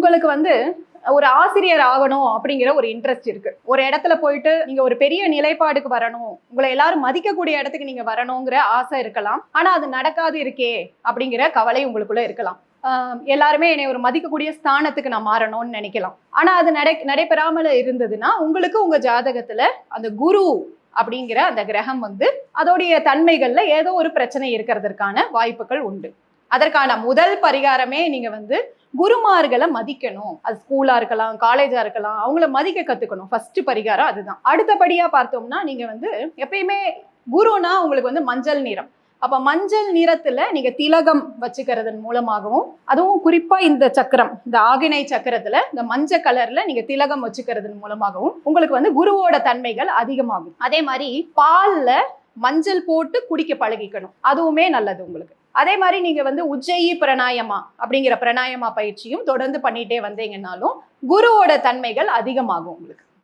உங்களுக்கு வந்து ஒரு ஆசிரியர் ஆகணும் அப்படிங்கிற ஒரு இன்ட்ரெஸ்ட் இருக்கு. ஒரு இடத்துல போயிட்டு நீங்க ஒரு பெரிய நிலைப்பாடுக்கு வரணும், உங்களை எல்லாரும் மதிக்கக்கூடிய இடத்துக்கு நீங்க வரணுங்கிற ஆசை இருக்கலாம். ஆனா அது நடக்காது இருக்கே அப்படிங்கிற கவலை உங்களுக்குள்ள இருக்கலாம். எல்லாருமே என்னை ஒரு மதிக்கக்கூடிய ஸ்தானத்துக்கு நான் மாறணும்னு நினைக்கலாம். ஆனா அது நடைபெறாமல் இருந்ததுன்னா உங்களுக்கு உங்க ஜாதகத்துல அந்த குரு அப்படிங்கிற அந்த கிரகம் வந்து அதோடைய தன்மைகள்ல ஏதோ ஒரு பிரச்சனை இருக்கிறதுக்கான வாய்ப்புகள் உண்டு. அதற்கான முதல் பரிகாரமே நீங்க வந்து குருமார்களை மதிக்கணும். அது ஸ்கூலா இருக்கலாம், காலேஜா இருக்கலாம், அவங்கள மதிக்க கத்துக்கணும். ஃபர்ஸ்ட் பரிகாரம் அதுதான். அடுத்தபடியா பார்த்தோம்னா நீங்க வந்து எப்பயுமே குருனா உங்களுக்கு வந்து மஞ்சள் நிறம். அப்ப மஞ்சள் நிறத்துல நீங்க திலகம் வச்சுக்கிறதன் மூலமாகவும், அதுவும் குறிப்பா இந்த சக்கரம், இந்த ஆகினை சக்கரத்துல இந்த மஞ்சள் கலர்ல நீங்க திலகம் வச்சுக்கிறதன் மூலமாகவும் உங்களுக்கு வந்து குருவோட தன்மைகள் அதிகமாகும். அதே மாதிரி பால்ல மஞ்சள் போட்டு குடிக்க பழகிக்கணும். அதுவுமே நல்லது உங்களுக்கு. அதே மாதிரி நீங்க வந்து உஜ்ஜயி பிராணாயமா அப்படிங்கிற பிராணாயமா பயிற்சியும் தொடர்ந்து பண்ணிட்டே வந்தீங்கன்னாலும் குருவோட தன்மைகள் அதிகமாகும் உங்களுக்கு.